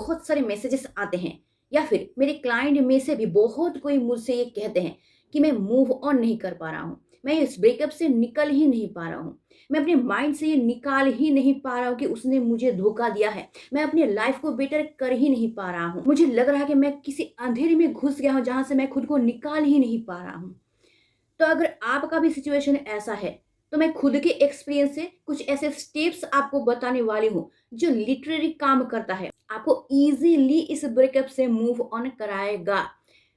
बहुत सारे मैसेजेस आते हैं या फिर मेरे क्लाइंट में से भी बहुत कोई मुझसे ये कहते हैं कि मैं मूव ऑन नहीं कर पा रहा हूँ, मैं इस ब्रेकअप से निकल ही नहीं पा रहा हूँ, मैं अपने माइंड से ये निकाल ही नहीं पा रहा हूँ कि उसने मुझे धोखा दिया है, मैं अपनी लाइफ को बेटर कर ही नहीं पा रहा हूँ, मुझे लग रहा है कि मैं किसी अंधेरे में घुस गया हूँ जहाँ से मैं खुद को निकाल ही नहीं पा रहा हूँ। तो अगर आपका भी सिचुएशन ऐसा है, तो मैं खुद के एक्सपीरियंस से कुछ ऐसे स्टेप्स आपको बताने वाली हूँ, जो लिटरली काम करता है, आपको ईज़िली इस ब्रेकअप से मूव ऑन कराएगा।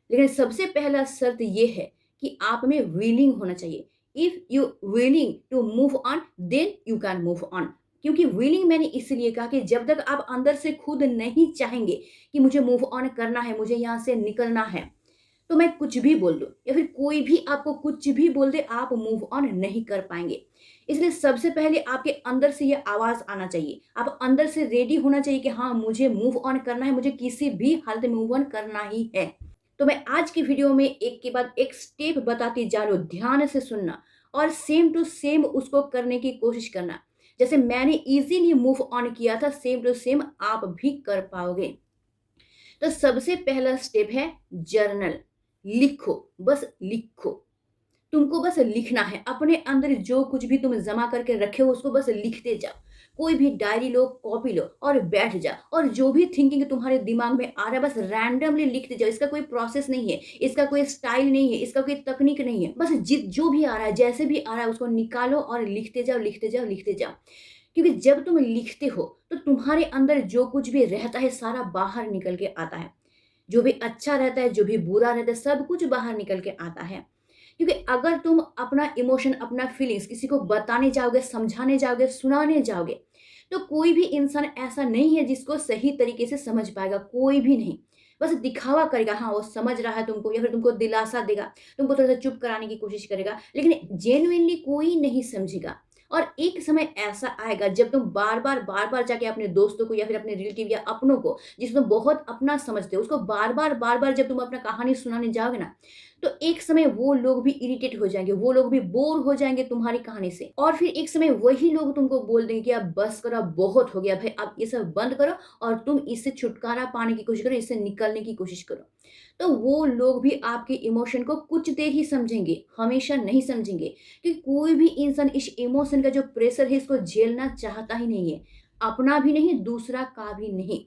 लेकिन सबसे पहला शर्त ये है कि आप में विलिंग होना चाहिए। If you willing to move on, then you can move on. क्योंकि विलिंग मैंने इसलिए कहा कि जब तक आप अंदर से खुद नहीं चाहेंगे कि मुझे मूव ऑन करना है, मुझे यहाँ से निकलना है, तो मैं कुछ भी बोल दूँ या फिर कोई भी आपको कुछ भी बोल दे, आप मूव ऑन नहीं कर पाएँगे। इसलिए सबसे पहले आपके अंदर से ये आवाज़ आना चाहिए। आप अंदर से रेडी होना चाहिए कि हाँ, मुझे मूव ऑन करना है, मुझे किसी भी हालत में मूव ऑन करना ही है। तो मैं आज की वीडियो में एक के बाद एक स्टेप बताती जा रही हूँ, ध्यान से सुनना और सेम टू सेम उसको करने की कोशिश करना। जैसे मैंने इज़िली मूव ऑन किया था, सेम टू सेम आप भी कर पाओगे। तो सबसे पहला स्टेप है जर्नल। लिखो, बस लिखो। तुमको बस लिखना है। अपने अंदर जो कुछ भी तुम जमा करके रखे हो उसको बस लिखते जाओ। कोई भी डायरी लो, कॉपी लो और बैठ जाओ और जो भी थिंकिंग तुम्हारे दिमाग में आ रहा है बस रैंडमली लिखते जाओ। इसका कोई प्रोसेस नहीं है, इसका कोई स्टाइल नहीं है, इसका कोई तकनीक नहीं है। बस जित जो भी आ रहा है, जैसे भी आ रहा है उसको निकालो और लिखते जाओ, लिखते जाओ, लिखते जाओ। क्योंकि जब तुम लिखते हो तो तुम्हारे अंदर जो कुछ भी रहता है सारा बाहर निकल के आता है। जो भी अच्छा रहता है, जो भी बुरा रहता है, सब कुछ बाहर निकल के आता है। क्योंकि अगर तुम अपना इमोशन, अपना फीलिंग्स किसी को बताने जाओगे, समझाने जाओगे, सुनाने जाओगे, तो कोई भी इंसान ऐसा नहीं है जिसको सही तरीके से समझ पाएगा, कोई भी नहीं। बस दिखावा करेगा, हाँ, वो समझ रहा है तुमको या फिर तुमको दिलासा देगा, तुमको थोड़ा-सा चुप कराने की कोशिश करेगा, लेकिन जेनुइनली कोई नहीं समझेगा। और एक समय ऐसा आएगा जब तुम बार-बार, बार-बार जाके अपने दोस्तों को या फिर अपने रिलेटिव या अपनों को, जिसको तुम बहुत अपना समझते हो, उसको बार-बार, बार-बार जब तुम अपना कहानी सुनाने जाओगे ना, तो एक समय वो लोग भी इरिटेट हो जाएँगे, वो लोग भी बोर हो जाएँगे तुम्हारी कहानी से और फिर एक समय वही लोग तुमको बोल देंगे कि अब बस करो, अब बहुत हो गया भाई, अब ये सब बंद करो और तुम इससे छुटकारा पाने की कोशिश करो, इससे निकलने की कोशिश करो। तो वो लोग भी आपके इमोशन को कुछ देर ही समझेंगे, हमेशा नहीं समझेंगे, क्योंकि कोई भी इंसान इस इमोशन का जो प्रेशर है इसको झेलना चाहता ही नहीं है, अपना भी नहीं, दूसरा का भी नहीं।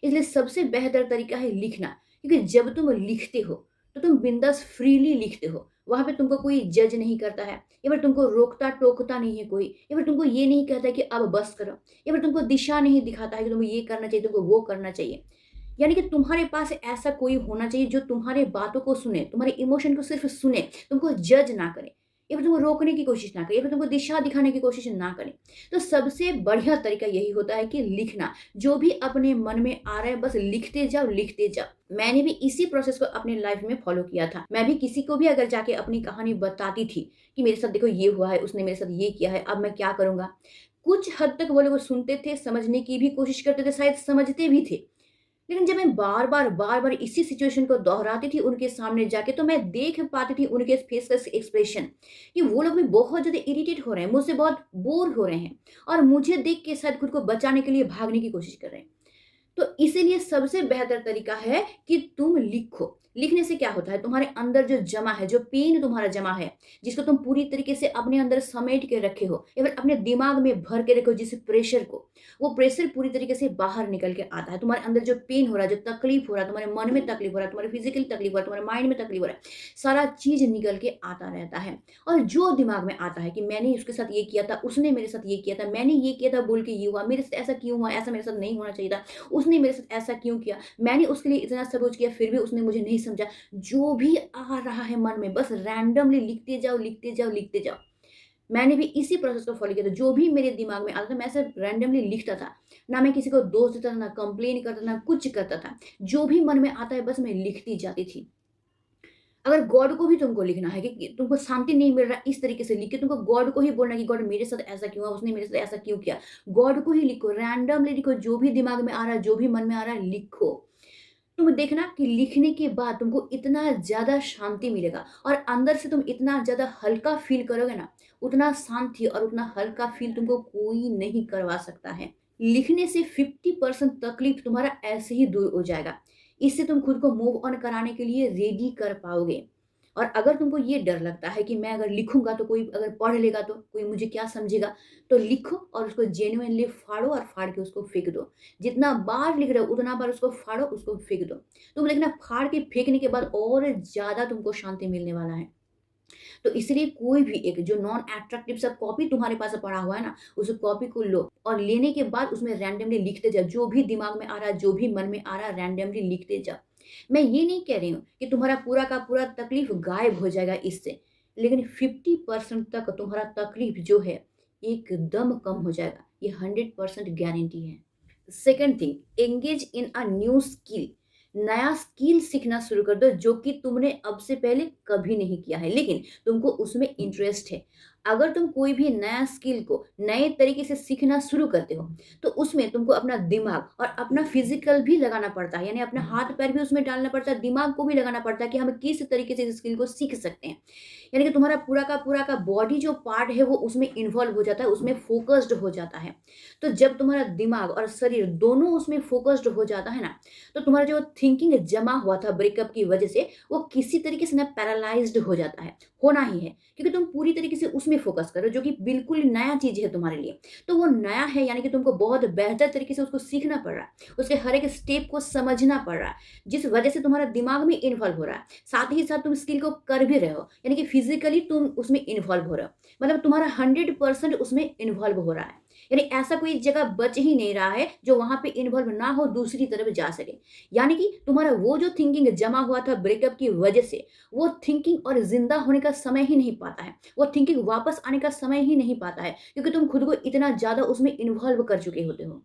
इसलिए सबसे बेहतर तरीका है लिखना, क्योंकि जब तुम लिखते हो तो तुम बिंदास फ्रीली लिखते हो। वहाँ पे तुमको कोई जज नहीं करता है या फिर तुमको रोकता-टोकता नहीं है कोई या फिर तुमको ये नहीं कहता है कि अब बस करो या फिर तुमको दिशा नहीं दिखाता है कि तुमको ये करना चाहिए, तुमको वो करना चाहिए। यानी कि तुम्हारे पास ऐसा कोई होना चाहिए जो तुम्हारे बातों को सुने, तुम्हारे इमोशन को सिर्फ़ सुने, तुमको जज ना करे या फिर तुमको रोकने की कोशिश ना करे या फिर तुमको दिशा दिखाने की कोशिश ना करे। तो सबसे बढ़िया तरीका यही होता है कि लिखना, जो भी अपने मन में आ रहा है बस लिखते जाओ, लिखते जाओ। मैंने भी इसी प्रोसेस को अपनी लाइफ़ में फ़ॉलो किया था। मैं भी किसी को भी अगर जाके अपनी कहानी बताती थी कि मेरे साथ देखो ये हुआ है, उसने मेरे साथ ये किया है, अब मैं क्या करूँगा? कुछ हद तक वो लोग सुनते थे, समझने की भी कोशिश करते थे, शायद समझते भी थे। लेकिन जब मैं बार-बार, बार-बार इसी सिचुएशन को दोहराती थी उनके सामने जाके, तो मैं देख पाती थी उनके फेस का एक्सप्रेशन कि वो लोग भी बहुत ज़्यादा इरिटेट हो रहे हैं, मुझसे बहुत बोर हो रहे हैं और मुझे देख के शायद खुद को बचाने के लिए भागने की कोशिश कर रहे हैं। तो इसीलिए सबसे बेहतर तरीका है कि तुम लिखो। लिखने से क्या होता है, तुम्हारे अंदर जो जमा है, जो पेन तुम्हारा जमा है, जिसको तुम पूरी तरीके से अपने अंदर समेट के रखे हो या फिर अपने दिमाग में भर के रखे हो जिस प्रेशर को, वो प्रेशर पूरी तरीके से बाहर निकल के आता है। तुम्हारे अंदर जो पेन हो रहा है, जो तकलीफ हो रहा है, तुम्हारे मन में तकलीफ हो रहा है, तुम्हारे फिजिकल तकलीफ हो रहा है, तुम्हारे माइंड में तकलीफ हो रहा है, सारा चीज़ निकल के आता रहता है। और जो दिमाग में आता है कि मैंने उसके साथ ये किया था, उसने मेरे साथ ये किया था, मैंने ये किया था बोल के ये हुआ, मेरे साथ ऐसा क्यों हुआ, ऐसा मेरे साथ नहीं होना चाहिए था, उसने मेरे साथ ऐसा क्यों किया? मैंने उसके लिए इतना सब कुछ किया फिर भी उसने मुझे नहीं समझा। जो भी आ रहा है मन में बस रैंडमली लिखते जाओ, लिखते जाओ, लिखते जाओ। मैंने भी इसी प्रोसेस को फ़ॉलो किया था। जो भी मेरे दिमाग में आता था मैं सिर्फ रैंडमली लिखता था। ना मैं किसी को दोष देता था, ना कंप्लेन करता था, ना कुछ करता था। जो भी मन में आता है बस मैं लिखती जाती थी। अगर गॉड को भी तुमको लिखना है कि तुमको शांति नहीं मिल रहा, इस तरीके से लिख के तुमको गॉड को ही बोलना है कि गॉड मेरे साथ ऐसा क्यों हुआ, उसने मेरे साथ ऐसा क्यों किया। गॉड को ही लिखो, रैंडमली लिखो, जो भी दिमाग में आ रहा है, जो भी मन में आ रहा है लिखो। तुम देखना कि लिखने के बाद तुमको इतना ज़्यादा शांति मिलेगा और अंदर से तुम इतना ज़्यादा हल्का फ़ील करोगे ना, उतना शांति और उतना हल्का फ़ील तुमको कोई नहीं करवा सकता है। लिखने से 50% तकलीफ तुम्हारा ऐसे ही दूर हो जाएगा। इससे तुम खुद को मूव ऑन कराने के लिए रेडी कर पाओगे। और अगर तुमको ये डर लगता है कि मैं अगर लिखूँगा तो कोई अगर पढ़ लेगा तो, कोई मुझे क्या समझेगा? तो लिखो और उसको जेनुइनली फाड़ो और फाड़ के उसको फेंक दो। जितना बार लिख रहे हो उतना बार उसको फाड़ो, उसको फेंक दो। तुम देखना फाड़ के फेंकने के बाद और ज़्यादा तुमको शांति मिलने वाला है। तो इसलिए कोई भी एक जो नॉन अट्रैक्टिव सा कॉपी तुम्हारे पास पड़ा हुआ है ना, उस कॉपी को लो और लेने के बाद उसमें रैंडमली लिखते जाओ। जो भी दिमाग में आ रहा है, जो भी मन में आ रहा है, रैंडमली लिखते जाओ। मैं ये नहीं कह रही हूँ कि तुम्हारा पूरा का पूरा तकलीफ गायब हो जाएगा इससे, लेकिन 50% तक तुम्हारा तकलीफ जो है, एकदम कम हो जाएगा। ये 100% गारंटी है। Second thing, engage in a new skill. नया स्किल सीखना शुरू कर दो जो कि तुमने अब से पहले कभी नहीं किया है, लेकिन तुमको उसमें इंटरेस्ट है। अगर तुम कोई भी नया स्किल को नए तरीके से सीखना शुरू करते हो, तो उसमें तुमको अपना दिमाग और अपना फिजिकल भी लगाना पड़ता है, यानी अपना हाथ पैर भी उसमें डालना पड़ता है, दिमाग को भी लगाना पड़ता है कि हम किस तरीके से इस स्किल को सीख सकते हैं। यानी कि तुम्हारा पूरा का बॉडी जो पार्ट है वो उसमें इन्वॉल्व हो जाता है, उसमें फोकस्ड हो जाता है। तो जब तुम्हारा दिमाग और शरीर दोनों उसमें फोकस्ड हो जाता है ना, तो तुम्हारा जो थिंकिंग जमा हुआ था ब्रेकअप की वजह से, वो किसी तरीके से ना पैरालाइज्ड हो जाता है। होना ही है, क्योंकि तुम पूरी तरीके से उसमें फोकस करो जो कि बिल्कुल नया चीज है तुम्हारे लिए। तो वो नया है, यानी कि तुमको बहुत बेहतर तरीके से उसको सीखना पड़ रहा है, उसके हर एक स्टेप को समझना पड़ रहा है, जिस वजह से तुम्हारा दिमाग में इन्वॉल्व हो रहा है। साथ ही साथ तुम स्किल को कर भी रहे हो, यानी कि फिजिकली तुम उसमें इन्वॉल्व हो रहे हो, मतलब तुम्हारा 100% उसमें इन्वॉल्व हो रहा है। यानी ऐसा कोई जगह बच ही नहीं रहा है जो वहां पे इन्वॉल्व ना हो, दूसरी तरफ जा सके। यानी कि तुम्हारा वो जो थिंकिंग जमा हुआ था ब्रेकअप की वजह से, वो थिंकिंग और जिंदा होने का समय ही नहीं पाता है, वो थिंकिंग वापस आने का समय ही नहीं पाता है, क्योंकि तुम खुद को इतना ज्यादा उसमें इन्वॉल्व कर चुके होते हो।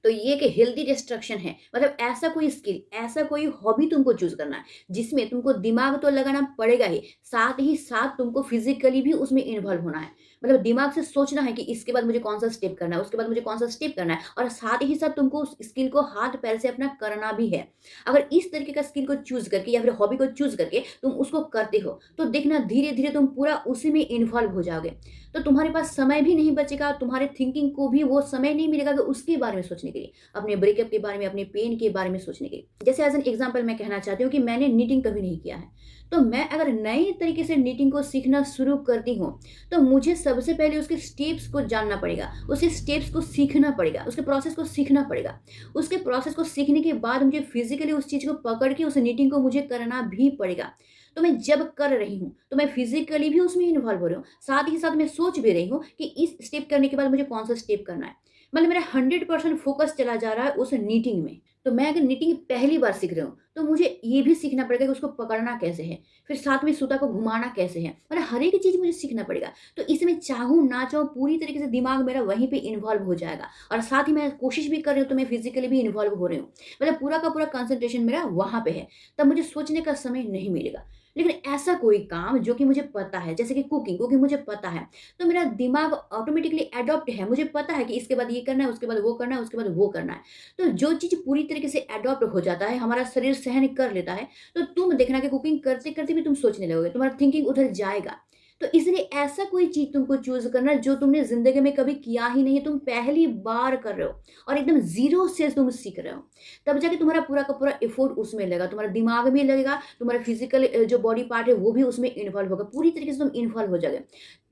तो ये एक हेल्दी डिस्ट्रक्शन है, मतलब ऐसा कोई स्किल, ऐसा कोई हॉबी तुमको चूज करना है जिसमें तुमको दिमाग तो लगाना पड़ेगा ही साथ तुमको फिजिकली भी उसमें इन्वॉल्व होना है। मतलब दिमाग से सोचना है कि इसके बाद मुझे कौन सा स्टेप करना है, उसके बाद मुझे कौन सा स्टेप करना है, और साथ ही साथ तुमको उस स्किल को हाथ पैर से अपना करना भी है। अगर इस तरीके का स्किल को चूज करके या फिर हॉबी को चूज करके तुम उसको करते हो, तो देखना धीरे धीरे तुम पूरा उसी में इन्वॉल्व हो जाओगे। तो तुम्हारे पास समय भी नहीं बचेगा, तुम्हारे थिंकिंग को भी वो समय नहीं मिलेगा कि उसके बारे में सोचने के लिए, अपने ब्रेकअप के बारे में, अपने पेन के बारे में सोचने के लिए। जैसे एज एन एग्जाम्पल मैं कहना चाहती हूँ कि मैंने नीटिंग कभी नहीं किया है, तो मैं अगर नए तरीके से नीटिंग को सीखना शुरू करती हूँ, तो मुझे सबसे पहले उसके स्टेप्स को जानना पड़ेगा, उसके स्टेप्स को सीखना पड़ेगा, उसके प्रोसेस को सीखना पड़ेगा। उसके प्रोसेस को सीखने के बाद मुझे फिजिकली उस चीज़ को पकड़ के उस नीटिंग को मुझे करना भी पड़ेगा। तो मैं जब कर रही हूँ, तो मैं फिजिकली भी उसमें इन्वॉल्व हो रही हूँ, साथ ही साथ मैं सोच भी रही हूँ कि इस स्टेप करने के बाद मुझे कौन सा स्टेप करना है। मतलब मेरा 100% फोकस चला जा रहा है उस नीटिंग में। तो मैं अगर नीटिंग पहली बार सीख रही हूँ, तो मुझे ये भी सीखना पड़ेगा कि उसको पकड़ना कैसे है, फिर साथ में सूता को घुमाना कैसे है, मतलब हर एक चीज़ मुझे सीखना पड़ेगा। तो इसमें चाहूँ ना चाहूँ पूरी तरीके से दिमाग मेरा वहीं पे इन्वॉल्व हो जाएगा, और साथ ही मैं कोशिश भी कर रही हूँ तो मैं फिजिकली भी इन्वॉल्व हो रही हूँ। मतलब पूरा का पूरा कंसंट्रेशन मेरा वहाँ पे है, तब मुझे सोचने का समय नहीं मिलेगा। लेकिन ऐसा कोई काम जो कि मुझे पता है, जैसे कि कुकिंग, कुकिंग मुझे पता है, तो मेरा दिमाग ऑटोमेटिकली एडॉप्ट है, मुझे पता है कि इसके बाद ये करना है, उसके बाद वो करना है, उसके बाद वो करना है। तो जो चीज़ पूरी तरीके से एडॉप्ट हो जाता है, हमारा शरीर सहन कर लेता है, तो तुम देखना कि कुकिंग करते-करते भी तुम सोचने लगोगे, तुम्हारा थिंकिंग उधर जाएगा। तो इसलिए ऐसा कोई चीज़ तुमको चूज़ करना है जो तुमने ज़िंदगी में कभी किया ही नहीं है, तुम पहली बार कर रहे हो और एकदम ज़ीरो से तुम सीख रहे हो। तब जाके तुम्हारा पूरा का पूरा एफर्ट उसमें लगेगा, तुम्हारा दिमाग भी लगेगा, तुम्हारा फिजिकल जो बॉडी पार्ट है वो भी उसमें इन्वॉल्व होगा, पूरी तरीके से तुम इन्वॉल्व हो जाओगे।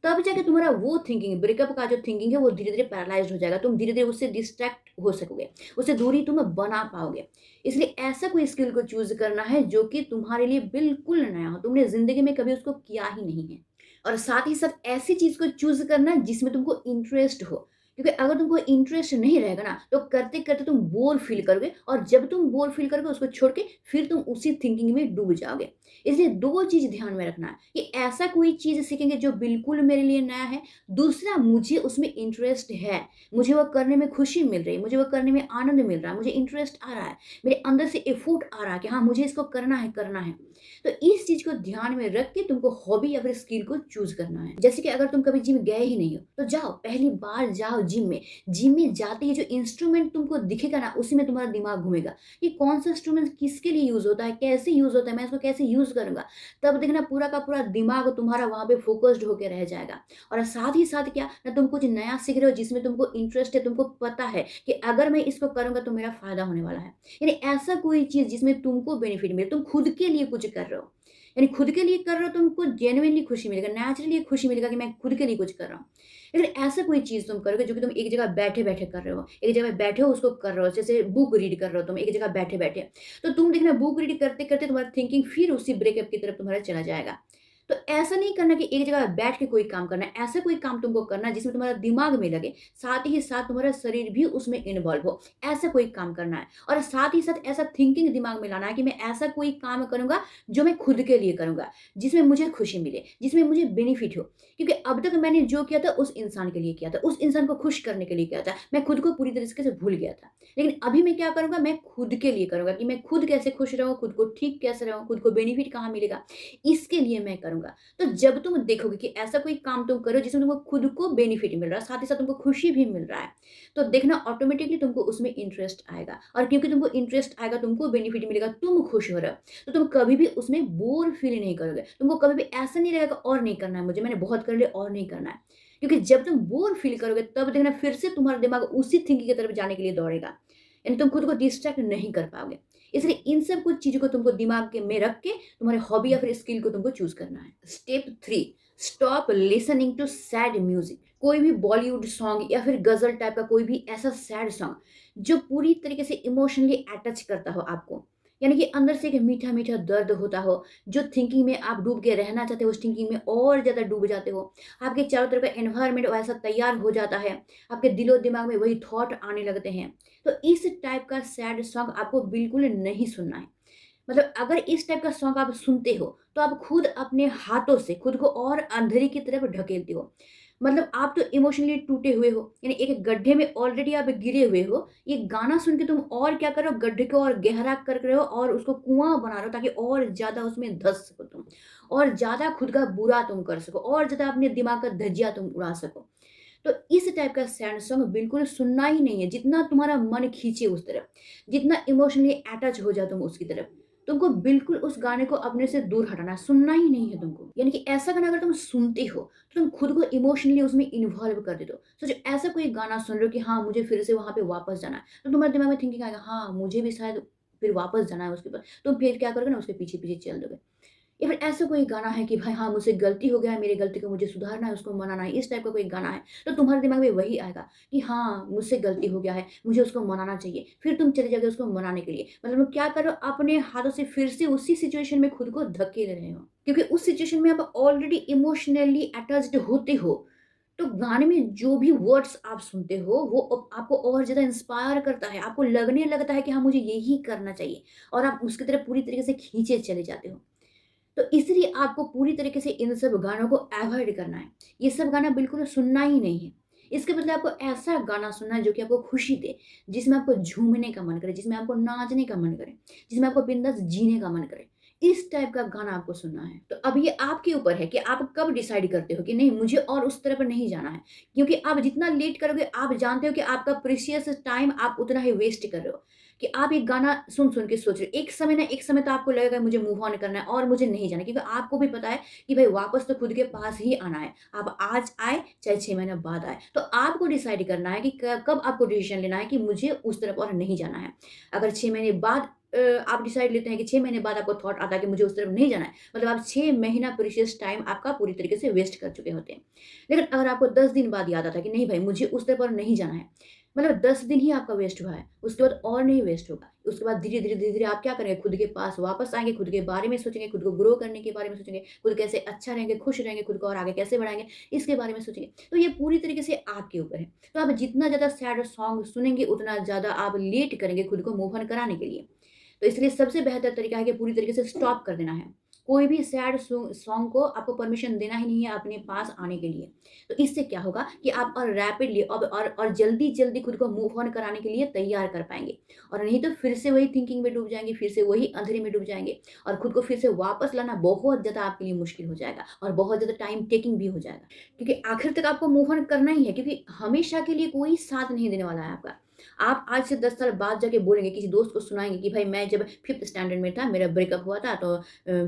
तब जाके तुम्हारा वो थिंकिंग, ब्रेकअप का जो थिंकिंग है वो धीरे-धीरे पैरालाइज़्ड हो जाएगा, तुम धीरे-धीरे उससे डिस्ट्रैक्ट हो सकोगे, उससे दूरी तुम बना पाओगे। इसलिए ऐसा कोई स्किल को चूज़ करना है जो कि तुम्हारे लिए बिल्कुल नया हो, तुमने ज़िंदगी में कभी उसको किया ही नहीं है। और साथ ही साथ ऐसी चीज़ को चूज़ करना जिसमें तुमको इंटरेस्ट हो। क्योंकि अगर तुमको इंटरेस्ट नहीं रहेगा ना, तो करते-करते तुम बोर फ़ील करोगे, और जब तुम बोर फ़ील करोगे उसको छोड़ के फिर तुम उसी थिंकिंग में डूब जाओगे। इसलिए 2 चीज़ ध्यान में रखना है कि ऐसा कोई चीज़ सीखेंगे जो बिल्कुल मेरे लिए नया है, दूसरा मुझे उसमें इंटरेस्ट है, मुझे वो करने में खुशी मिल रही है, मुझे वो करने में आनंद मिल रहा है, मुझे इंटरेस्ट आ रहा है, मेरे अंदर से एफर्ट आ रहा है कि हाँ, मुझे इसको करना है, करना है। तो इस चीज़ को ध्यान में रख के तुमको हॉबी या फिर स्किल को चूज़ करना है। जैसे कि अगर तुम कभी जिम गए ही नहीं हो, तो जाओ, पहली बार जाओ जिम में। जिम में जाते ही जो इंस्ट्रूमेंट तुमको दिखेगा ना, उसी में तुम्हारा दिमाग घूमेगा कि कौन सा इंस्ट्रूमेंट किसके लिए यूज़ होता है, कैसे यूज़ होता है, मैं इसको कैसे यूज़ यूज़ करूँगा, तब देखना पूरा का पूरा दिमाग तुम्हारा वहाँ पे फ़ोकस्ड होके रह जाएगा। और साथ ही साथ क्या ना, तुम कुछ नया सीख रहे हो जिसमें तुमको इंटरेस्ट है, तुमको पता है कि अगर मैं इसको करूँगा तो मेरा फ़ायदा होने वाला है। यानी ऐसा कोई चीज़ जिसमें तुमको बेनिफिट मिले, तुम खुद के लिए कुछ कर रहे हो। यानी खुद के लिए कर रहे हो, तुमको जेनुइनली खुशी मिलेगा, नेचुरली एक खुशी मिलेगा कि मैं खुद के लिए कुछ कर रहा हूँ। लेकिन ऐसा कोई चीज़ तुम करोगे जो कि तुम एक जगह बैठे-बैठे कर रहे हो, एक जगह बैठे हो उसको कर रहे हो, जैसे बुक रीड कर रहे हो तुम एक जगह बैठे-बैठे। तो तुम देखना बुक रीड करते-करते तुम्हारा थिंकिंग फिर उसी ब्रेकअप की तरफ तुम्हारा चला जाएगा। तो ऐसा नहीं करना कि एक जगह बैठ के कोई काम करना है, ऐसा कोई काम तुमको करना है जिसमें तुम्हारा दिमाग में लगे, साथ ही साथ तुम्हारा शरीर भी उसमें इन्वॉल्व हो, ऐसा कोई काम करना है। और साथ ही साथ ऐसा थिंकिंग दिमाग में लाना है कि मैं ऐसा कोई काम करूँगा जो मैं खुद के लिए करूँगा, जिसमें मुझे खुशी मिले, जिसमें मुझे बेनिफिट हो। क्योंकि अब तक मैंने जो किया था उस इंसान के लिए किया था, उस इंसान को खुश करने के लिए किया था, मैं खुद को पूरी तरीके से भूल गया था। लेकिन अभी मैं क्या करूँगा, मैं खुद के लिए करूँगा कि मैं खुद कैसे खुश रहूँ, खुद को ठीक कैसे रहूँ, खुद को बेनिफिट कहाँ मिलेगा, इसके लिए मैं करूँगा। तो जब तुम देखोगे कि ऐसा कोई काम तुम करो जिसमें तुमको खुद को बेनिफिट मिल रहा है, साथ ही साथ तुमको खुशी भी मिल रहा है, तो देखना ऑटोमेटिकली तुमको उसमें इंटरेस्ट आएगा। और क्योंकि तुमको इंटरेस्ट आएगा, तुमको बेनिफिट मिलेगा, तुम खुश हो रहे हो, तो तुम कभी भी उसमें बोर फील नहीं करोगे। तुमको कभी भी ऐसा नहीं लगेगा और नहीं करना है मुझे, मैंने बहुत कर लिया और नहीं करना है। क्योंकि जब तुम बोर फील करोगे तब देखना फिर से तुम्हारा दिमाग उसी थिंकिंग की तरफ जाने के लिए दौड़ेगा। यानी तुम खुद को डिस्ट्रैक्ट नहीं कर पाओगे। इसलिए इन सब कुछ चीज़ों को तुमको दिमाग के में रख के तुम्हारे हॉबी या फिर स्किल को तुमको चूज़ करना है। Step 3, stop listening to sad music. कोई भी बॉलीवुड सॉन्ग या फिर गज़ल टाइप का कोई भी ऐसा सैड सॉन्ग जो पूरी तरीके से इमोशनली अटैच करता हो आपको, यानी कि अंदर से एक मीठा-मीठा दर्द होता हो, जो थिंकिंग में आप डूब के रहना चाहते हो, उस थिंकिंग में और ज़्यादा डूब जाते हो। आपके चारों तरफ का एनवायरनमेंट वैसा तैयार हो जाता है, आपके दिलो-दिमाग में वही थॉट आने लगते हैं। तो इस टाइप का सैड सॉन्ग आपको बिल्कुल नहीं सुनना है। मतलब अगर इस टाइप का सॉन्ग आप सुनते हो, तो आप खुद अपने हाथों से खुद को और अंधेरे की तरफ ढकेलते हो। मतलब आप तो इमोशनली टूटे हुए हो, यानी एक गड्ढे में ऑलरेडी आप गिरे हुए हो, ये गाना सुन के तुम और क्या कर रहे हो, गड्ढे को और गहरा कर रहे हो और उसको कुआँ बना रहे हो ताकि और ज़्यादा उसमें धँस सको तुम, और ज़्यादा खुद का बुरा तुम कर सको, और ज़्यादा अपने दिमाग का धज्जियाँ तुम उड़ा सको। तो इस टाइप का सैड सॉन्ग बिल्कुल सुनना ही नहीं है, जितना तुम्हारा मन खींचे उस तरफ, जितना इमोशनली अटैच हो जाओ तुम उसकी तरफ, तुमको बिल्कुल उस गाने को अपने से दूर हटाना है, सुनना ही नहीं है तुमको। यानी कि ऐसा गाना अगर तुम सुनते हो, तो तुम खुद को इमोशनली उसमें इन्वॉल्व कर देते हो। सोचो ऐसा कोई गाना सुन रहे हो कि हाँ, मुझे फिर से वहाँ पे वापस जाना है, तो तुम्हारे दिमाग में थिंकिंग आएगा, हाँ, मुझे भी शायद फिर वापस जाना है उसके ऊपर। तुम फिर क्या करोगे ना, उसके पीछे-पीछे चल दोगे। या फिर ऐसा कोई गाना है कि भाई हाँ, मुझसे गलती हो गया है, मेरी गलती को मुझे सुधारना है, उसको मनाना है, इस टाइप का कोई गाना है, तो तुम्हारे दिमाग में वही आएगा कि हाँ, मुझसे गलती हो गया है, मुझे उसको मनाना चाहिए। फिर तुम चले जाओगे उसको मनाने के लिए। मतलब तुम क्या कर रहे हो, अपने हाथों से फिर से उसी सिचुएशन में खुद को धकेल रहे हो। क्योंकि उस सिचुएशन में आप ऑलरेडी इमोशनली अटैच्ड होते हो। तो गाने में जो भी वर्ड्स आप सुनते हो, वो आपको और ज़्यादा इंस्पायर करता है। आपको लगने लगता है कि हाँ, मुझे यही करना चाहिए, और आप उसकी तरफ पूरी तरीके से खींचे चले जाते हो। तो इसलिए आपको पूरी तरीके से इन सब गानों को अवॉइड करना है। ये सब गाना बिल्कुल सुनना ही नहीं है। इसके बदले आपको ऐसा गाना सुनना है जो कि आपको खुशी दे, जिसमें आपको झूमने का मन करे, जिसमें आपको नाचने का मन करे, जिसमें आपको बिंदास जीने का मन करे। इस टाइप का गाना आपको सुनना है। तो अब ये आपके ऊपर है कि आप कब डिसाइड करते हो कि नहीं, मुझे और उस तरफ नहीं जाना है। क्योंकि आप जितना लेट करोगे, आप जानते हो कि आपका प्रेशियस टाइम आप उतना ही वेस्ट कर रहे हो। कि आप एक गाना सुन-सुन के सोच रहे हो। एक समय ना एक समय तो आपको लगेगा मुझे मूव ऑन करना है और मुझे नहीं जाना है, क्योंकि आपको भी पता है कि भाई वापस तो खुद के पास ही आना है। आप आज आए, चाहे 6 महीने बाद आए। तो आपको डिसाइड करना है कि क कब आपको डिसीज़न लेना है कि मुझे उस तरफ और नहीं जाना है। अगर 6 महीने बाद आप डिसाइड लेते हैं कि 6 महीने बाद आपको थॉट आता है कि मुझे उस तरफ नहीं जाना है, मतलब आप 6 महीना प्रीशियस टाइम आपका पूरी तरीके से वेस्ट कर चुके होते हैं। लेकिन अगर आपको 10 दिन बाद याद आता है कि नहीं भाई, मुझे उस तरफ और नहीं जाना है, मतलब 10 दिन ही आपका वेस्ट हुआ है, उसके बाद और नहीं वेस्ट होगा। उसके बाद धीरे-धीरे, धीरे-धीरे आप क्या करेंगे, खुद के पास वापस आएँगे, खुद के बारे में सोचेंगे, खुद को ग्रो करने के बारे में सोचेंगे, खुद कैसे अच्छा रहेंगे, खुश रहेंगे, खुद को और आगे कैसे बढ़ाएँगे, इसके बारे में सोचेंगे। तो ये पूरी तरीके से आपके ऊपर है। तो आप जितना ज़्यादा सैड सॉन्ग सुनेंगे, उतना ज़्यादा आप लेट करेंगे खुद को मूव ऑन कराने के लिए। तो इसलिए सबसे बेहतर तरीका है कि पूरी तरीके से स्टॉप कर देना है। कोई भी सैड सॉन्ग को आपको परमिशन देना ही नहीं है अपने पास आने के लिए। तो इससे क्या होगा कि आप और रैपिडली और जल्दी-जल्दी खुद को मूव ऑन कराने के लिए तैयार कर पाएँगे। और नहीं तो फिर से वही थिंकिंग में डूब जाएँगे, फिर से वही अंधेरे में डूब जाएँगे, और खुद को फिर से वापस लाना बहुत ज़्यादा आपके लिए मुश्किल हो जाएगा और बहुत ज़्यादा टाइम टेकिंग भी हो जाएगा। क्योंकि आखिर तक आपको मूव ऑन करना ही है, क्योंकि हमेशा के लिए कोई साथ नहीं देने वाला है आपका। आप आज से 10 साल बाद जाके बोलेंगे, किसी दोस्त को सुनाएँगे कि भाई मैं जब 5th स्टैंडर्ड में था, मेरा ब्रेकअप हुआ था, तो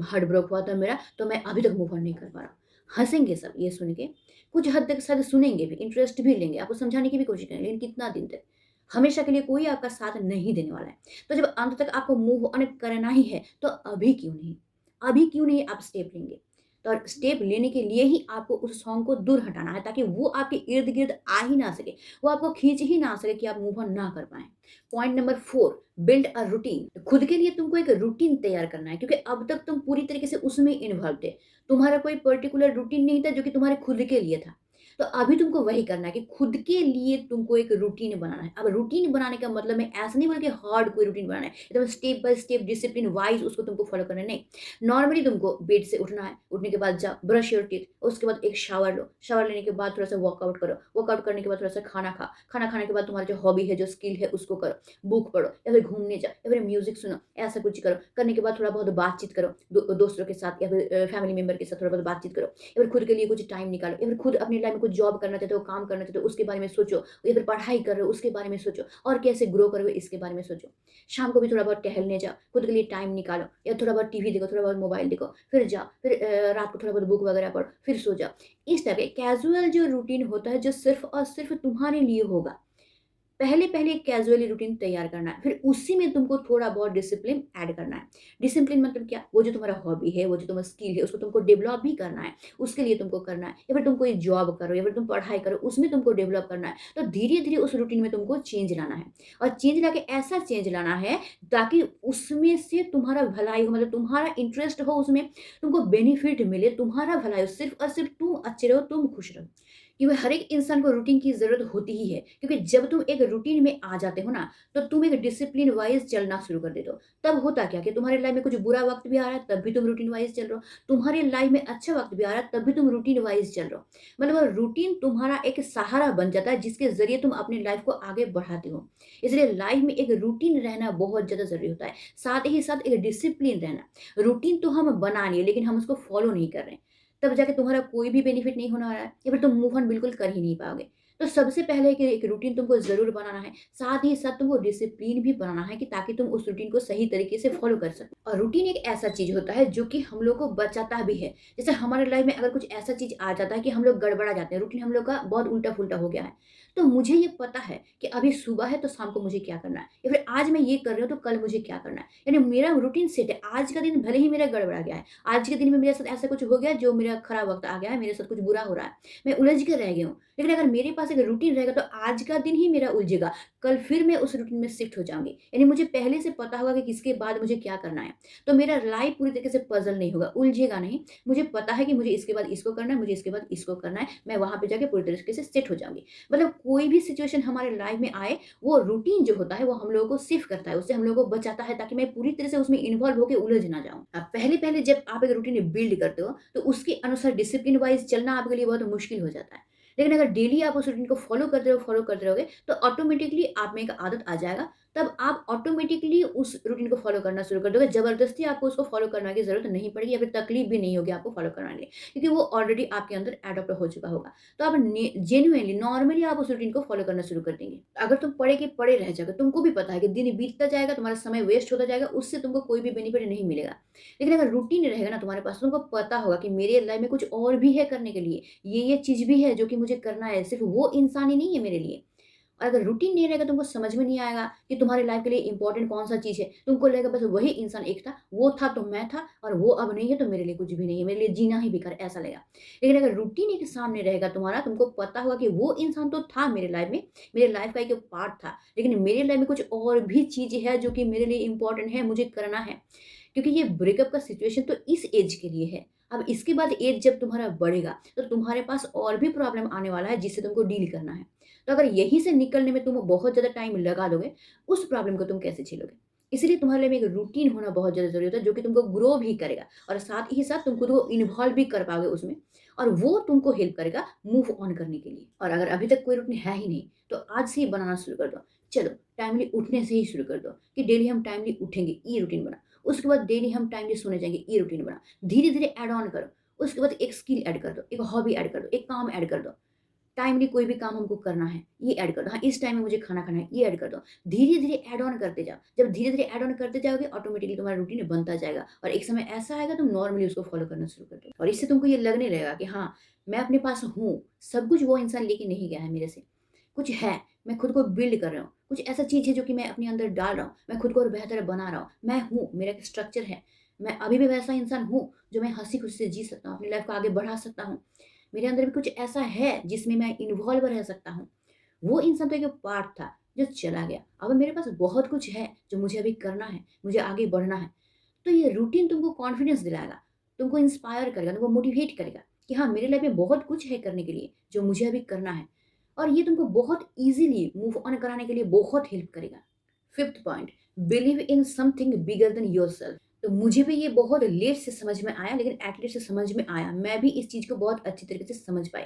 हार्ट ब्रोक हुआ था मेरा, तो मैं अभी तक मूव ऑन नहीं कर पा रहा हूँ। हँसेंगे सब ये सुन के, कुछ हद तक शायद सुनेंगे भी, इंटरेस्ट भी लेंगे, आपको समझाने की भी कोशिश करेंगे, लेकिन कितना दिन तक? हमेशा के लिए कोई आपका साथ नहीं देने वाला है। तो जब अंत तक आपको मूव ऑन करना ही है, तो अभी क्यों नहीं? अभी क्यों नहीं आप स्टेप लेंगे? तो और स्टेप लेने के लिए ही आपको उस सॉन्ग को दूर हटाना है, ताकि वो आपके इर्द-गिर्द आ ही ना सके, वो आपको खींच ही ना सके कि आप मूव ऑन ना कर पाएँ। Point number 4, build a routine. खुद के लिए तुमको एक रूटीन तैयार करना है, क्योंकि अब तक तुम पूरी तरीके से उसमें इन्वॉल्व थे। तुम्हारा कोई पर्टिकुलर रूटीन नहीं था जो कि तुम्हारे खुद के लिए था। तो अभी तुमको वही करना है कि खुद के लिए तुमको एक रूटीन बनाना है। अब रूटीन बनाने का मतलब मैं ऐसा नहीं बोल के हार्ड कोई रूटीन बनाना है, एकदम step by step discipline wise उसको तुमको फॉलो करना है, नहीं। नॉर्मली तुमको बेड से उठना है, उठने के बाद जाओ, ब्रश योर टीथ, उसके बाद एक शावर लो, शावर लेने के बाद थोड़ा-सा वर्कआउट करो, वर्कआउट करने के बाद थोड़ा-सा खाना खाओ, खाना खाने के बाद तुम्हारा जो हॉबी है, जो स्किल है उसको करो, बुक पढ़ो या फिर घूमने जाओ या फिर म्यूज़िक सुनो, ऐसा कुछ करो। करने के बाद थोड़ा बहुत बातचीत करो, दोस्तों के साथ या फिर फैमिली मेंबर के साथ थोड़ा बहुत बातचीत करो, या फिर खुद के लिए कुछ टाइम निकालो, या फिर खुद अपनी लाइफ में कुछ जॉब करना चाहते हो, काम करना चाहते हो, उसके बारे में सोचो, या फिर पढ़ाई कर रहे हो उसके बारे में सोचो, और कैसे ग्रो करोगे इसके बारे में सोचो। शाम को भी थोड़ा बहुत टहलने जाओ, खुद के लिए टाइम निकालो, या थोड़ा बहुत टीवी देखो, थोड़ा बहुत मोबाइल देखो, फिर जाओ, फिर रात को थोड़ा बहुत बुक वगैरह पढ़ो, फिर सो जाओ। इस तरह के कैजुअल जो रूटीन होता है, जो सिर्फ़ और सिर्फ़ तुम्हारे लिए होगा। पहले-पहले एक कैज़ुअली रूटीन तैयार करना है, फिर उसी में तुमको थोड़ा बहुत डिसिप्लिन ऐड करना है। डिसिप्लिन मतलब क्या? वो जो तुम्हारा हॉबी है, वो जो तुम्हारा स्किल है, उसको तुमको डेवलप भी करना है, उसके लिए तुमको करना है। या फिर तुम कोई जॉब करो या फिर तुम पढ़ाई करो, उसमें तुमको डेवलप करना है। तो धीरे-धीरे उस रूटीन में तुमको चेंज लाना है, और चेंज लाके ऐसा चेंज लाना है ताकि उसमें से तुम्हारा भलाई हो, मतलब तुम्हारा इंटरेस्ट हो उसमें, तुमको बेनिफिट मिले, तुम्हारा भलाई हो, सिर्फ़ और सिर्फ़ तुम अच्छे रहो, तुम खुश रहो। क्योंकि हर एक इंसान को रूटीन की ज़रूरत होती ही है, क्योंकि जब तुम एक रूटीन में आ जाते हो ना, तो तुम एक डिसिप्लिन वाइज़ चलना शुरू कर देते हो। तब होता क्या कि तुम्हारे लाइफ में कुछ बुरा वक़्त भी आ रहा है, तब भी तुम रूटीन वाइज़ चल रहे हो। तुम्हारे लाइफ में अच्छा वक़्त भी आ रहा है, तब भी तुम रूटीन वाइज़ चल रहे हो। मतलब रूटीन तुम्हारा एक सहारा बन जाता है, जिसके ज़रिए तुम अपनी लाइफ को आगे बढ़ाते हो। इसलिए लाइफ में एक रूटीन रहना बहुत ज़्यादा ज़रूरी होता है। साथ ही साथ एक डिसिप्लिन रहना। रूटीन तो हम बना लिए, लेकिन हम उसको फ़ॉलो नहीं कर रहे हैं। तब जाके तुम्हारा कोई भी बेनिफिट नहीं होने वाला है, या फिर तुम मूव ऑन बिल्कुल कर ही नहीं पाओगे। तो सबसे पहले कि एक रूटीन तुमको ज़रूर बनाना है, साथ ही साथ तुमको डिसिप्लिन भी बनाना है, कि ताकि तुम उस रूटीन को सही तरीके से फ़ॉलो कर सको। और रूटीन एक ऐसा चीज़ होता है जो कि हम लोग को बचाता भी है। जैसे हमारे लाइफ में अगर कुछ ऐसा चीज़ आ जाता है कि हम लोग गड़बड़ा जाते हैं, रूटीन हम लोग का बहुत उल्टा-फुल्टा हो गया है। तो मुझे ये पता है कि अभी सुबह है तो शाम को मुझे क्या करना है, या फिर आज मैं ये कर रही हूँ तो कल मुझे क्या करना है। यानी मेरा रूटीन सेट है, आज का दिन भले ही मेरा गड़बड़ा गया है, आज के दिन में मेरे साथ ऐसा कुछ हो गया जो मेरा खराब वक़्त आ गया है, मेरे साथ कुछ बुरा हो रहा है, मैं उलझ के रह गई हूँ। लेकिन अगर मेरे पास एक रूटीन रहेगा तो आज का दिन ही मेरा उलझेगा, कल फिर मैं उस रूटीन में शिफ्ट हो जाऊँगी। यानी मुझे पहले से पता होगा कि किसके बाद मुझे क्या करना है। तो मेरा लाइफ़ पूरी तरीके से पज़ल नहीं होगा, उलझेगा नहीं। मुझे पता है कि मुझे इसके बाद इसको करना है, मुझे इसके बाद इसको करना है, मैं वहाँ पे जाके पूरी तरीके से सेट हो जाऊँगी। मतलब कोई भी सिचुएशन हमारे लाइफ़ में आए, वो रूटीन जो होता है वो हम लोगों को सेव करता है, उससे हम लोगों को बचाता है, ताकि मैं पूरी तरह से उसमें इन्वॉल्व होके उलझ ना जाऊँ। पहले-पहले जब आप एक रूटीन बिल्ड करते हो, तो उसके अनुसार डिसिप्लिन वाइज़ चलना आपके लिए बहुत मुश्किल हो जाता है। लेकिन अगर डेली आप उस रूटीन को फॉलो करते रहोगे, तो ऑटोमेटिकली आप में एक आदत आ जाएगा, तब आप ऑटोमेटिकली उस रूटीन को फॉलो करना शुरू कर दोगे। ज़बरदस्ती आपको उसको फॉलो करने की ज़रूरत नहीं पड़ेगी, या फिर तकलीफ भी नहीं होगी आपको फॉलो करवाने में, क्योंकि वो ऑलरेडी आपके अंदर एडॉप्ट हो चुका होगा। तो आप जेन्युइनली नॉर्मली आप उस रूटीन को फॉलो करना शुरू कर देंगे। अगर तुम पड़े के पड़े रह जाओगे, तुमको भी पता है कि दिन बीतता जाएगा, तुम्हारा समय वेस्ट होता जाएगा, उससे तुमको कोई भी बेनिफिट नहीं मिलेगा। लेकिन अगर रूटीन रहेगा ना तुम्हारे पास, तुमको पता होगा कि मेरे लाइफ में कुछ और भी है करने के लिए, ये चीज़ भी है जो कि मुझे करना है, सिर्फ़ वो इंसान ही नहीं है मेरे लिए। और अगर रूटीन नहीं रहेगा, तुमको समझ में नहीं आएगा कि तुम्हारे लाइफ के लिए इम्पोर्टेंट कौन-सा चीज़ है। तुमको लगेगा बस वही इंसान एक था, वो था तो मैं था, और वो अब नहीं है तो मेरे लिए कुछ भी नहीं है, मेरे लिए जीना ही बेकार है, ऐसा लगेगा। लेकिन अगर रूटीन एक सामने रहेगा तुम्हारा, तुमको पता होगा कि वो इंसान तो था मेरे लाइफ में, मेरे लाइफ का एक पार्ट था, लेकिन मेरे लाइफ में कुछ और भी चीज़ है जो कि मेरे लिए इम्पोर्टेंट है, मुझे करना है। क्योंकि ये ब्रेकअप का सिचुएशन तो इस एज के लिए है। अब इसके बाद एज जब तुम्हारा बढ़ेगा, तो तुम्हारे पास और भी प्रॉब्लम आने वाला है जिससे तुमको डील करना है। तो अगर यहीं से निकलने में तुम बहुत ज़्यादा टाइम लगा दोगे, उस प्रॉब्लम को तुम कैसे झेलोगे? इसीलिए तुम्हारे लिए में एक रूटीन होना बहुत ज़्यादा ज़रूरी होता है, जो कि तुमको ग्रो भी करेगा, और साथ ही साथ तुम खुद को इन्वॉल्व भी कर पाओगे उसमें, और वो तुमको हेल्प करेगा मूव ऑन करने के लिए। और अगर अभी तक कोई रूटीन है ही नहीं, तो आज से ही बनाना शुरू कर दो। चलो, टाइमली उठने से ही शुरू कर दो कि डेली हम टाइमली उठेंगे, ये रूटीन बना। उसके बाद डेली हम टाइमली सोने जाएँगे, ये रूटीन बना। धीरे-धीरे ऐड ऑन करो। उसके बाद एक स्किल ऐड कर दो, एक हॉबी ऐड कर दो, एक काम ऐड कर दो। टाइमली कोई भी काम हमको करना है, ये ऐड कर दो। हाँ, इस टाइम में मुझे खाना खाना है, ये ऐड कर दो। धीरे-धीरे ऐड ऑन करते जाओ। जब धीरे-धीरे ऐड ऑन करते जाओगे ऑटोमेटिकली तुम्हारा रूटीन बनता जाएगा और एक समय ऐसा आएगा तुम नॉर्मली उसको फॉलो करना शुरू कर दोगे। और इससे तुमको ये लगने लगेगा कि हाँ, मैं अपने पास हूँ, सब कुछ वो इंसान लेके नहीं गया है मेरे से। कुछ है, मैं खुद को बिल्ड कर रहा हूँ। कुछ ऐसा चीज़ है जो कि मैं अपने अंदर डाल रहा हूँ। मैं खुद को और बेहतर बना रहा हूँ। मैं हूँ, मेरा एक स्ट्रक्चर है। मैं अभी भी वैसा इंसान हूँ जो मैं हँसी-खुशी से जी सकता हूँ, अपनी लाइफ़ को आगे बढ़ा सकता हूँ। मेरे अंदर भी कुछ ऐसा है जिसमें मैं इन्वॉल्व रह सकता हूँ। वो इंसान तो एक पार्ट था जो चला गया। अब मेरे पास बहुत कुछ है जो मुझे अभी करना है, मुझे आगे बढ़ना है। तो ये रूटीन तुमको कॉन्फिडेंस दिलाएगा, तुमको इंस्पायर करेगा, तुमको मोटिवेट करेगा कि हाँ, मेरे लाइफ में बहुत कुछ है करने के लिए जो मुझे अभी करना है। और ये तुमको बहुत ईज़िली मूव ऑन कराने के लिए बहुत हेल्प करेगा। Fifth point, believe in something bigger than yourself. तो मुझे भी ये बहुत लेट से समझ में आया लेकिन एट लीस्ट समझ में आया। मैं भी इस चीज़ को बहुत अच्छी तरीके से समझ पाई।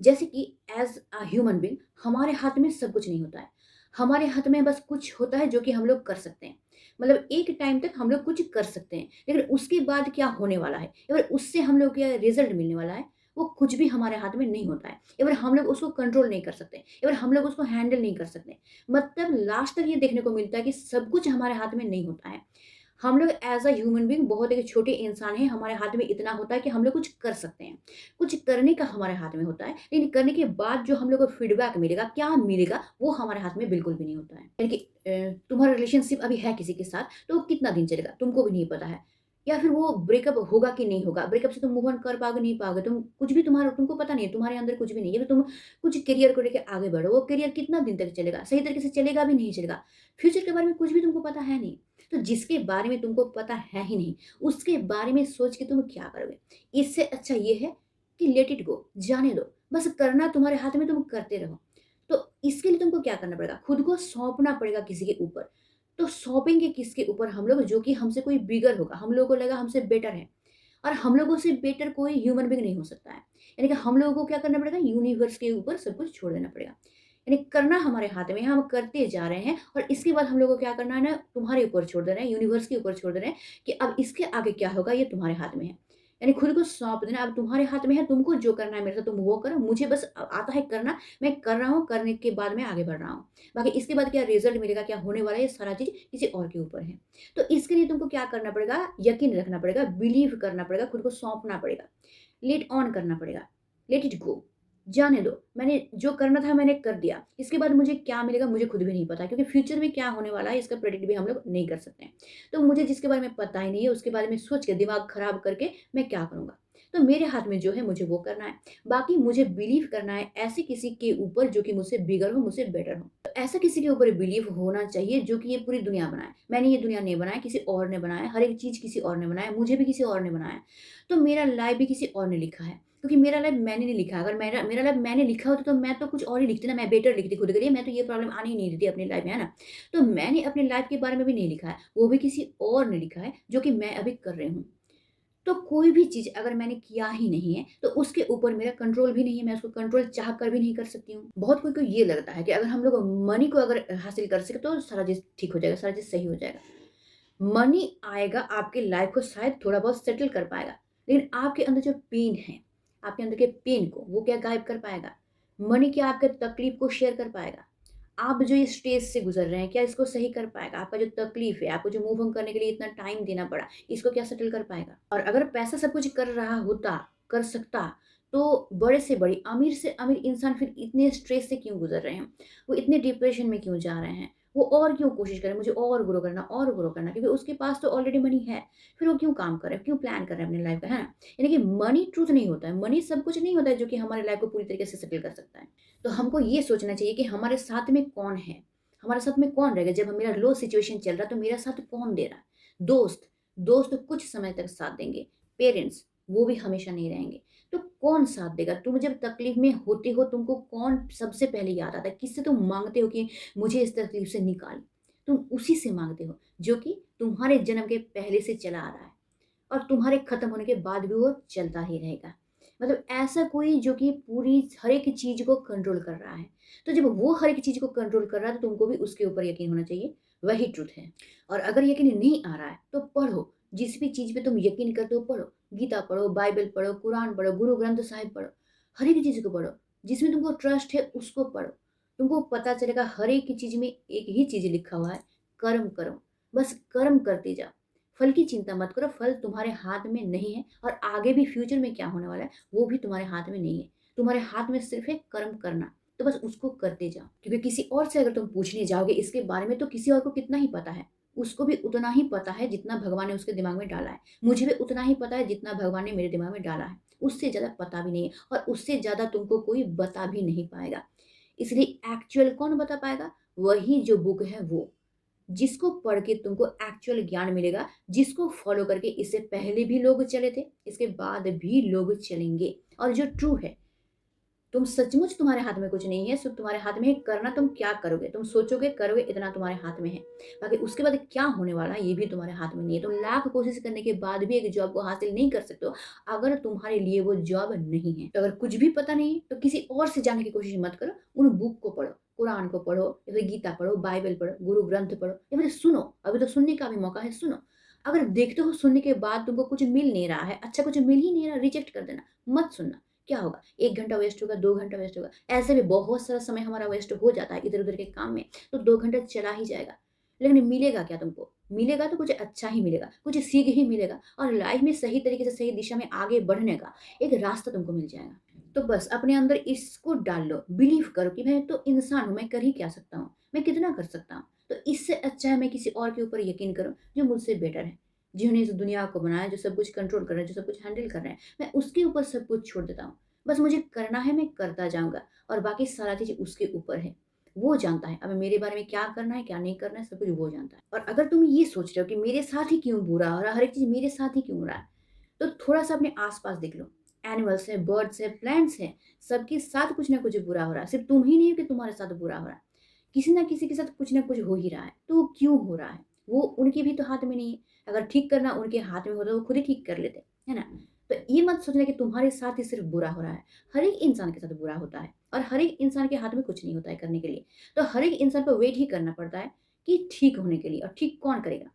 जैसे कि एज़ अ ह्यूमन बीइंग हमारे हाथ में सब कुछ नहीं होता है। हमारे हाथ में बस कुछ होता है जो कि हम लोग कर सकते हैं। मतलब एक टाइम तक हम लोग कुछ कर सकते हैं, लेकिन उसके बाद क्या होने वाला है या फिर उससे हम लोग क्या रिज़ल्ट मिलने वाला है, वो कुछ भी हमारे हाथ में नहीं होता है। या फिर हम लोग उसको कंट्रोल नहीं कर सकते या फिर हम लोग उसको हैंडल नहीं कर सकते। मतलब लास्ट तक ये देखने को मिलता है कि सब कुछ हमारे हाथ में नहीं होता है। हम लोग एज़ अ ह्यूमन बीइंग बहुत एक छोटे इंसान हैं, हमारे हाथ में इतना होता है कि हम लोग कुछ कर सकते हैं। कुछ करने का हमारे हाथ में होता है, लेकिन करने के बाद जो हम लोग को फीडबैक मिलेगा, क्या मिलेगा, वो हमारे हाथ में बिल्कुल भी नहीं होता है। यानी कि तुम्हारा रिलेशनशिप अभी है किसी के साथ, तो वो कितना दिन चलेगा, तुमको भी नहीं पता है। या फिर वो ब्रेकअप होगा कि नहीं होगा, ब्रेकअप से तुम मूव ऑन कर पाओगे, नहीं पाओगे, तुम कुछ भी तुम्हारा तुमको पता नहीं है, तुम्हारे अंदर कुछ भी नहीं है, फिर तुम कुछ करियर को लेके आगे बढ़ो, वो करियर कितना दिन तक चलेगा, सही तरीके से चलेगा भी नहीं चलेगा। फ्यूचर के बारे में कुछ भी तुमको पता है नहीं। तो जिसके बारे में तुमको पता है ही नहीं, उसके बारे में सोच के तुम क्या करोगे? इससे अच्छा ये है कि लेट इट गो, जाने दो। बस करना तुम्हारे हाथ में, तुम करते रहो। तो इसके लिए तुमको क्या करना पड़ेगा? खुद को सौंपना पड़ेगा किसी के ऊपर। तो सौंपेंगे किसके ऊपर हम लोग? जो कि हमसे कोई बिगर होगा, हम लोगों को लगा हमसे बेटर है। और हम लोगों से बेटर कोई ह्यूमन बीइंग नहीं हो सकता है। यानी कि हम लोगों को क्या करना पड़ेगा? यूनिवर्स के ऊपर सब कुछ छोड़ देना पड़ेगा। यानी करना हमारे हाथ में है, हम करते जा रहे हैं और इसके बाद हम लोगों को क्या करना है ना, तुम्हारे ऊपर छोड़ दे रहे हैं, यूनिवर्स के ऊपर छोड़ दे रहे हैं कि अब इसके आगे क्या होगा ये तुम्हारे हाथ में है। यानी खुद को सौंप देना, अब तुम्हारे हाथ में है, तुमको जो करना है मेरे साथ तुम वो करो, मुझे बस आता है करना, मैं कर रहा हूँ, करने के बाद मैं आगे बढ़ रहा हूँ। बाकी इसके बाद क्या रिज़ल्ट मिलेगा, क्या होने वाला है, ये सारा चीज़ किसी और के ऊपर है। तो इसके लिए तुमको क्या करना पड़ेगा? यकीन रखना पड़ेगा, बिलीव करना पड़ेगा, खुद को सौंपना पड़ेगा, लेट ऑन करना पड़ेगा, लेट इट गो, जाने दो। मैंने जो करना था मैंने कर दिया। इसके बाद मुझे क्या मिलेगा मुझे खुद भी नहीं पता, क्योंकि फ्यूचर में क्या होने वाला है इसका प्रेडिक्ट भी हम लोग नहीं कर सकते हैं। तो मुझे जिसके बारे में पता ही नहीं है उसके बारे में सोच के दिमाग खराब करके मैं क्या करूँगा? तो मेरे हाथ में जो है मुझे वो करना है। बाकी मुझे बिलीव करना है ऐसे किसी के ऊपर जो कि मुझसे बिगर हो, मुझसे बेटर हो। तो ऐसा किसी के ऊपर बिलीव होना चाहिए जो कि ये पूरी दुनिया बनाए। मैंने ये दुनिया नहीं बनाया, किसी और ने बनाया, हर एक चीज़ किसी और ने बनाया, मुझे भी किसी और ने बनाया। तो मेरा लाइफ़ भी किसी और ने लिखा है। क्योंकि मेरा लाइफ़ मैंने नहीं लिखा। अगर मेरा मेरा लाइफ़ मैंने लिखा होता तो मैं तो कुछ और ही लिखती ना, मैं बेटर लिखती खुद के लिए, मैं तो ये प्रॉब्लम आने ही नहीं देती अपनी लाइफ़ में, है ना? तो मैंने अपनी लाइफ़ के बारे में भी नहीं लिखा है, वो भी किसी और ने लिखा है जो कि मैं अभी कर रही हूँ। तो कोई भी चीज़ अगर मैंने किया ही नहीं है, तो उसके ऊपर मेरा कंट्रोल भी नहीं है, मैं उसको कंट्रोल चाह कर भी नहीं कर सकती हूँ। बहुत कोई को ये लगता है कि अगर हम लोग मनी को अगर हासिल कर सके तो सारा चीज़ ठीक हो जाएगा, सारा चीज़ सही हो जाएगा। मनी आएगा, आपकी लाइफ़ को शायद थोड़ा बहुत सेटल कर पाएगा, लेकिन आपके अंदर जो पेन है, आपके अंदर के पेन को वो क्या गायब कर पाएगा? मनी क्या आपके तकलीफ़ को शेयर कर पाएगा? आप जो ये स्टेज से गुज़र रहे हैं, क्या इसको सही कर पाएगा? आपका जो तकलीफ़ है, आपको जो मूव ऑन करने के लिए इतना टाइम देना पड़ा, इसको क्या सेटल कर पाएगा? और अगर पैसा सब कुछ कर रहा होता, कर सकता, तो बड़े से बड़ी, अमीर से अमीर इंसान फिर इतने स्ट्रेस से क्यों गुज़र रहे हैं? वो इतने डिप्रेशन में क्यों जा रहे हैं? वो और क्यों कोशिश करें, मुझे और ग्रो करना, क्योंकि उसके पास तो ऑलरेडी मनी है। फिर वो क्यों काम कर रहे हैं, क्यों प्लान कर रहे हैं अपनी लाइफ़ का, है ना? यानी कि मनी ट्रुथ नहीं होता है, मनी सब कुछ नहीं होता है जो कि हमारी लाइफ़ को पूरी तरीके से सेटल कर सकता है। तो हमको ये सोचना चाहिए कि हमारे साथ में कौन है? हमारे साथ में कौन रहेगा? जब मेरा लो सिचुएशन चल रहा है तो मेरा साथ कौन दे रहा है? दोस्त, दोस्त कुछ समय तक साथ देंगे, पेरेंट्स वो भी हमेशा नहीं रहेंगे। तो कौन साथ देगा? तुम जब तकलीफ़ में होते हो तुमको कौन सबसे पहले याद आता है? किससे तुम माँगते हो कि मुझे इस तकलीफ़ से निकाल? तुम उसी से माँगते हो जो कि तुम्हारे जन्म के पहले से चला आ रहा है और तुम्हारे ख़त्म होने के बाद भी वो चलता ही रहेगा। मतलब ऐसा कोई जो कि पूरी हर एक चीज़ को कंट्रोल कर रहा है। तो जब वो हर एक चीज़ को कंट्रोल कर रहा है तो तुमको भी उसके ऊपर यकीन होना चाहिए, वही ट्रुथ है। और अगर यकीन नहीं आ रहा है तो पढ़ो, जिस भी चीज़ पे तुम यकीन करते हो पढ़ो। गीता पढ़ो, बाइबल पढ़ो, कुरान पढ़ो, गुरु ग्रंथ साहिब पढ़ो, हर एक चीज़ को पढ़ो। जिसमें तुमको ट्रस्ट है उसको पढ़ो। तुमको पता चलेगा हर एक की चीज़ में एक ही चीज़ लिखा हुआ है, कर्म करो। बस कर्म करते जाओ। फल की चिंता मत करो, फल तुम्हारे हाथ में नहीं है और आगे भी फ्यूचर में क्या होने वाला है वो भी तुम्हारे हाथ में नहीं है। तुम्हारे हाथ में सिर्फ है कर्म करना, तो बस उसको करते जाओ। क्योंकि किसी और से अगर तुम पूछने जाओगे इसके बारे में तो किसी और को कितना ही पता है, उसको भी उतना ही पता है जितना भगवान ने उसके दिमाग में डाला है। मुझे भी उतना ही पता है जितना भगवान ने मेरे दिमाग में डाला है। उससे ज़्यादा पता भी नहीं है और उससे ज़्यादा तुमको कोई बता भी नहीं पाएगा। इसलिए एक्चुअल कौन बता पाएगा? वही जो बुक है वो, जिसको पढ़ के तुमको एक्चुअल ज्ञान मिलेगा, जिसको फॉलो करके इससे पहले भी लोग चले थे, इसके बाद भी लोग चलेंगे और जो ट्रू है। तुम सचमुच तुम्हारे हाथ में कुछ नहीं है, सिर्फ तुम्हारे हाथ में है करना तुम क्या करोगे। तुम सोचोगे, करोगे, इतना तुम्हारे हाथ में है। बाकी उसके बाद क्या होने वाला है ये भी तुम्हारे हाथ में नहीं है। तुम लाख कोशिश करने के बाद भी एक जॉब को हासिल नहीं कर सकते हो अगर तुम्हारे लिए वो जॉब नहीं है। तो अगर कुछ भी पता नहीं है तो किसी और से जानने की कोशिश मत करो। उन बुक को पढ़ो, कुरान को पढ़ो या फिर गीता पढ़ो, बाइबल पढ़ो, गुरु ग्रंथ पढ़ो या फिर सुनो। अभी तो सुनने का भी मौका है, सुनो। अगर देखते हो सुनने के बाद तुमको कुछ मिल नहीं रहा है, अच्छा कुछ मिल ही नहीं रहा, रिजेक्ट कर देना, मत सुनना। क्या होगा? 1 घंटा वेस्ट होगा, 2 घंटा वेस्ट होगा। ऐसे भी बहुत सारा समय हमारा वेस्ट हो जाता है इधर-उधर के काम में, तो 2 घंटा चला ही जाएगा। लेकिन मिलेगा क्या तुमको? मिलेगा तो कुछ अच्छा ही मिलेगा, कुछ सीख ही मिलेगा और लाइफ में सही तरीके से सही दिशा में आगे बढ़ने का एक रास्ता तुमको मिल जाएगा। तो बस अपने अंदर इसको डाल लो, बिलीव करो कि मैं तो इंसान हूँ, मैं कर ही क्या सकता हूँ? मैं कितना कर सकता हूँ? तो इससे अच्छा है मैं किसी और के ऊपर यकीन करूँ जो मुझसे बेटर है, जिन्होंने इस दुनिया को बनाया, जो सब कुछ कंट्रोल कर रहे हैं, जो सब कुछ हैंडल कर रहे हैं। मैं उसके ऊपर सब कुछ छोड़ देता हूँ। बस मुझे करना है, मैं करता जाऊँगा और बाकी सारा चीज़ उसके ऊपर है। वो जानता है, अब मेरे बारे में क्या करना है, क्या नहीं करना है, सब कुछ वो जानता है। और अगर तुम ये सोच रहे हो कि मेरे साथ ही क्यों बुरा हो रहा है, हर एक चीज़ मेरे साथ ही क्यों हो रहा है, तो थोड़ा-सा अपने आस-पास देख लो। एनिमल्स हैं, बर्ड्स हैं, प्लांट्स हैं, सबके साथ कुछ ना कुछ बुरा हो रहा है। सिर्फ़ तुम ही नहीं हो कि तुम्हारे साथ बुरा हो रहा है। किसी ना किसी के साथ कुछ ना कुछ हो ही रहा है, तो वो क्यों हो रहा है? वो उनके भी तो हाथ में नहीं है। अगर ठीक करना उनके हाथ में होता तो वो खुद ही ठीक कर लेते, है ना? तो ये मत सोचना कि तुम्हारे साथ ही सिर्फ़ बुरा हो रहा है। हर एक इंसान के साथ बुरा होता है और हर एक इंसान के हाथ में कुछ नहीं होता है करने के लिए। तो हर एक इंसान को वेट ही करना पड़ता है कि ठीक होने के लिए, और ठीक कौन करेगा?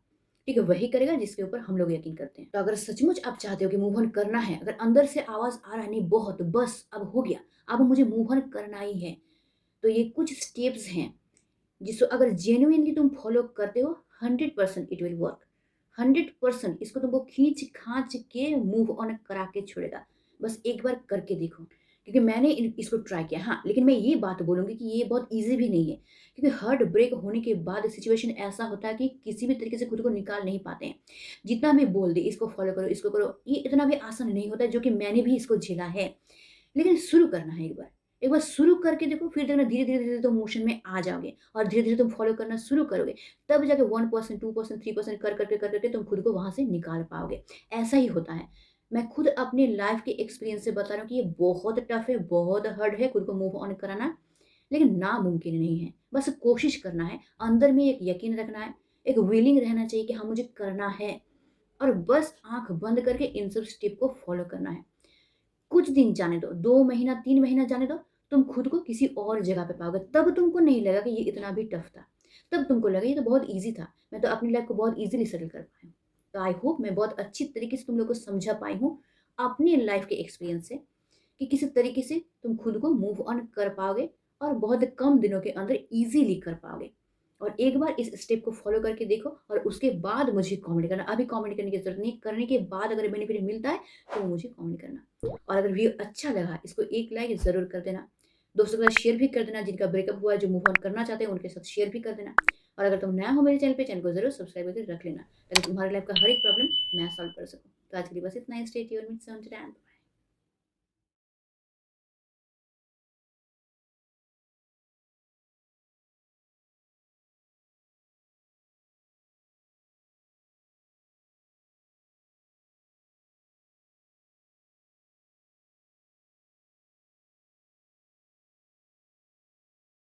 ठीक है, वही करेगा जिसके ऊपर हम लोग यकीन करते हैं। तो अगर सचमुच आप चाहते हो कि मूव ऑन करना है, अगर अंदर से आवाज़ आ रहा है नहीं बहुत बस अब हो गया, अब मुझे मूव ऑन करना ही है, तो ये कुछ स्टेप्स हैं जिसको अगर जेन्युइनली तुम फॉलो करते हो 100% इट विल वर्क। 100% इसको तुमको खींच-खाच के मूव ऑन करा के छोड़ेगा। बस एक बार करके देखो। क्योंकि मैंने इसको ट्राई किया, हाँ, लेकिन मैं ये बात बोलूँगी कि ये बहुत ईज़ी भी नहीं है। क्योंकि हार्ट ब्रेक होने के बाद सिचुएशन ऐसा होता है कि किसी भी तरीके से खुद को निकाल नहीं पाते हैं। जितना भी बोल दे इसको फॉलो करो, इसको करो, ये इतना भी आसान नहीं होता है, जो कि मैंने भी इसको झेला है। लेकिन शुरू करना है एक बार। एक बार शुरू करके देखो, फिर देखना धीरे-धीरे तुम मोशन में आ जाओगे और धीरे-धीरे तुम फ़ॉलो करना शुरू करोगे। तब जाके 1%, 2%, 3% कर करके तुम खुद को वहाँ से निकाल पाओगे। ऐसा ही होता है। मैं खुद अपने लाइफ़ के एक्सपीरियंस से बता रहा हूँ कि ये बहुत टफ़ है, बहुत हार्ड है खुद को मूव ऑन कराना, लेकिन नामुमकिन नहीं है। बस कोशिश करना है, अंदर में एक यकीन रखना है, एक विलिंग रहना चाहिए कि हाँ, मुझे करना है और बस आँख बंद करके इन सब स्टेप को फ़ॉलो करना है। कुछ दिन जाने दो, 2 महीना, 3 महीना जाने दो, तुम खुद को किसी और जगह पे पाओगे। तब तुमको नहीं लगेगा कि ये इतना भी टफ़ था। तब तुमको लगेगा ये तो बहुत ईज़ी था। मैं तो अपनी लाइफ़ को बहुत ईज़िली सेटल कर पाई हूँ। तो आई होप मैं बहुत अच्छी तरीके से तुम लोग को समझा पाई हूँ, अपनी लाइफ़ के एक्सपीरियंस से, कि किस तरीके से तुम खुद को मूव ऑन कर पाओगे और बहुत कम दिनों के अंदर ईज़िली कर पाओगे। और एक बार इस स्टेप को फ़ॉलो करके देखो और उसके बाद मुझे कमेंट करना। अभी कमेंट करने की ज़रूरत नहीं, करने के बाद अगर बेनिफिट मिलता है, तो मुझे कमेंट करना। और अगर वीडियो अच्छा लगा, इसको एक लाइक ज़रूर कर देना। दोस्तों के साथ शेयर भी कर देना, जिनका ब्रेकअप हुआ है, जो मूव ऑन करना चाहते हैं, उनके साथ शेयर भी कर देना। और अगर तुम नया हो मेरे चैनल पे, चैनल को ज़रूर सब्सक्राइब करके रख लेना, ताकि तुम्हारी लाइफ़ का हर एक प्रॉब्लम मैं सॉल्व कर सकूँ। तो आज के लिए बस इतना ही। स्टे ट्यून्ड, मिलते हैं।